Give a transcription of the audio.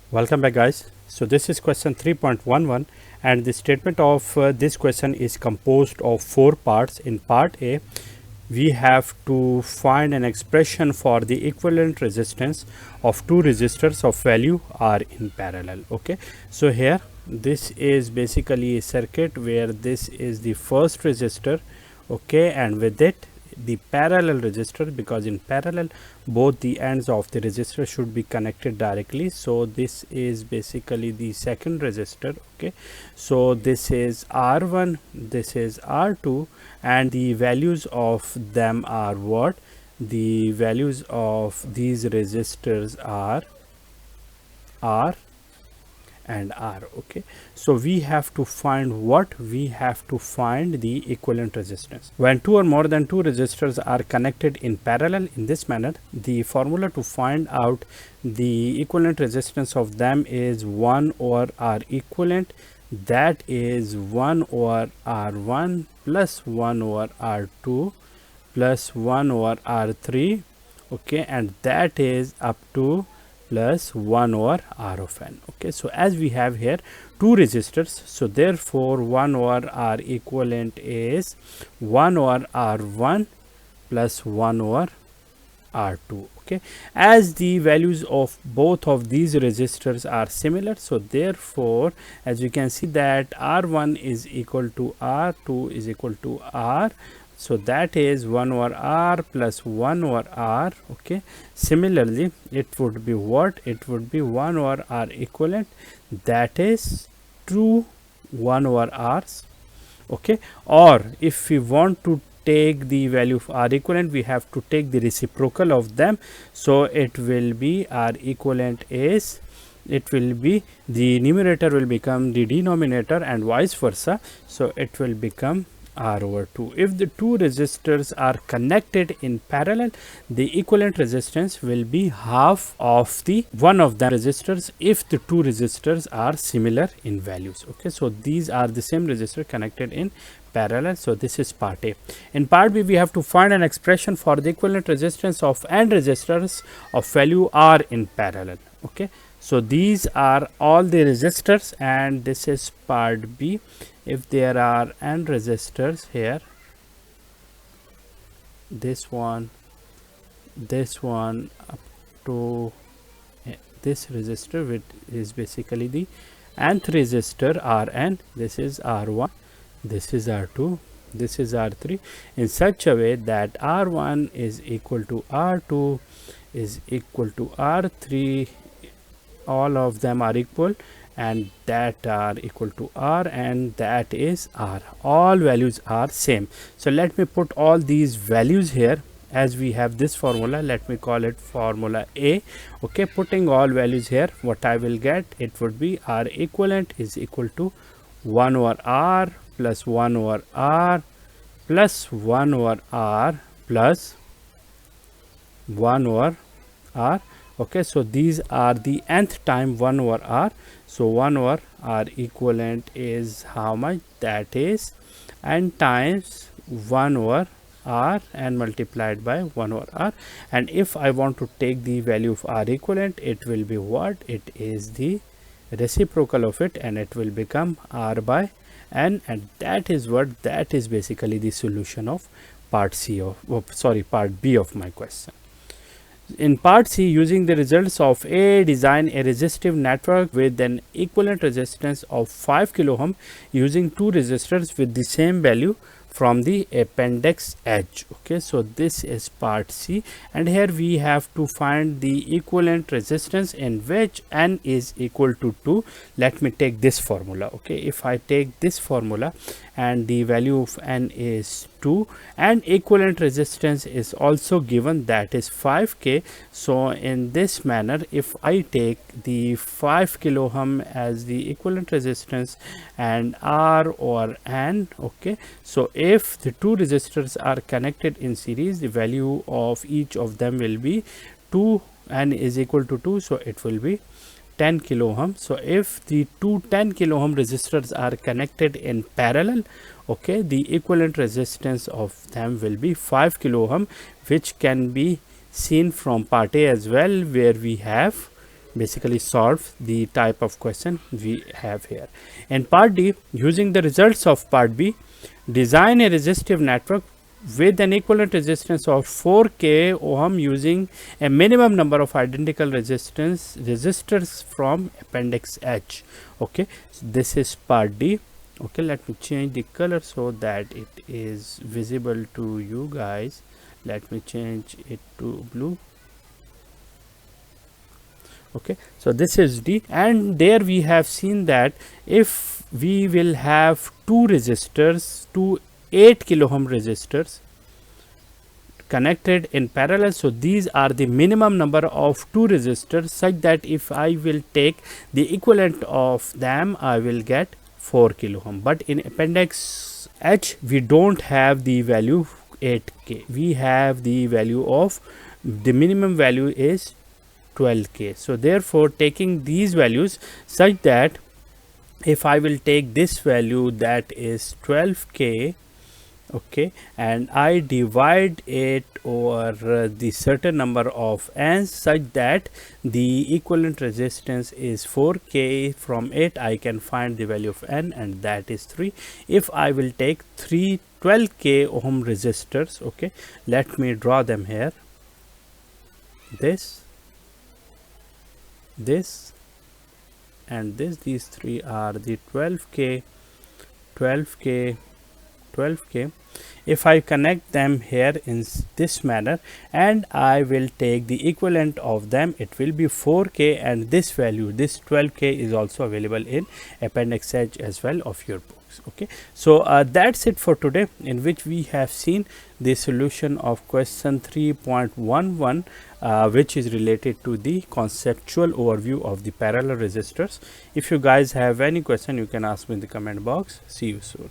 Welcome back, guys. So this is question 3.11 and the statement of this question is composed of 4 parts. In part A, we have to find an expression for the equivalent resistance of two resistors of value R in parallel. Okay, so here this is basically a circuit where this is the first resistor, okay, and with it the parallel resistor, because in parallel both the ends of the resistor should be connected directly. So this is basically the second resistor. Okay, so this is R1, this is R2, and the values of them are what? The values of these resistors are R and R. Okay, so we have to find what? We have to find the equivalent resistance. When two or more than two resistors are connected in parallel in this manner, the formula to find out the equivalent resistance of them is 1 over R equivalent, that is 1 over R1 plus 1 over R2 plus 1 over R3, okay, and that is up to plus 1 over R of n. Okay, so as we have here two resistors, so therefore 1 over R equivalent is 1 over R1 plus 1 over R2. Okay, as the values of both of these resistors are similar, so therefore as you can see that R1 is equal to R2 is equal to R, so that is 1 over R plus 1 over R. Okay, similarly it would be what? It would be 1 over R equivalent, that is 2 1 over R's. Okay, or if we want to take the value of R equivalent, we have to take the reciprocal of them, so it will be R equivalent is, it will be, the numerator will become the denominator and vice versa, so it will become R over 2. If the two resistors are connected in parallel, the equivalent resistance will be half of the one of the resistors if the two resistors are similar in values. Okay, so these are the same resistor connected in parallel. So this is part A. In part B, we have to find an expression for the equivalent resistance of n resistors of value R in parallel. Okay, so these are all the resistors and this is part B. If there are n resistors here, this one up to this resistor, which is basically the nth resistor Rn, this is R1, this is R2, this is R3, in such a way that R1 is equal to R2 is equal to R3, all of them are equal, and that are equal to R, and that is R. All values are same. So let me put all these values here. As we have this formula, let me call it formula A. Okay, putting all values here, what I will get, it would be R equivalent is equal to 1 over R plus 1 over R plus 1 over R plus 1 over R. Okay, so these are the nth time 1 over R. So 1 over R equivalent is how much? That is n times 1 over R and multiplied by 1 over R. And if I want to take the value of R equivalent, it will be what? It is the reciprocal of it, and it will become R by n, and that is what? That is basically the solution of part C of part B of my question. In part C, using the results of A, design a resistive network with an equivalent resistance of 5 kilo ohm using two resistors with the same value from the Appendix H. Okay, so this is part C, and here we have to find the equivalent resistance in which n is equal to 2. Let me take this formula. Okay, if I take this formula and the value of n is 2 and equivalent resistance is also given, that is 5k. So in this manner, if I take the 5 kilo ohm as the equivalent resistance and R or n, okay, so if the two resistors are connected in series, the value of each of them will be 2, n is equal to 2, so it will be 10 kilo ohm. So if the two 10 kilo ohm resistors are connected in parallel, okay, the equivalent resistance of them will be 5 kilo ohm, which can be seen from part A as well, where we have basically solve the type of question we have here. In part D, using the results of part B, design a resistive network with an equivalent resistance of 4k ohm using a minimum number of identical resistors from Appendix H. Okay, so this is part D. Okay, let me change the color so that it is visible to you guys. Let me change it to blue. Okay, so this is D, and there we have seen that if we will have two 8 kilo ohm resistors connected in parallel, so these are the minimum number of two resistors, such that if I will take the equivalent of them, I will get 4 kilo ohm. But in Appendix H, we don't have the value 8k, we have the value of the minimum value is 12k. So therefore, taking these values such that if I will take this value, that is 12k, okay, and I divide it over the certain number of n's, such that the equivalent resistance is 4k, from it I can find the value of n, and that is 3. If I will take 12k ohm resistors, okay, let me draw them here, this and this, these three are the 12k. If I connect them here in this manner and I will take the equivalent of them, it will be 4k, and this value, this 12k, is also available in Appendix H as well of your books. Okay, so that's it for today, in which we have seen the solution of question 3.11, which is related to the conceptual overview of the parallel resistors. If you guys have any question, you can ask me in the comment box. See you soon.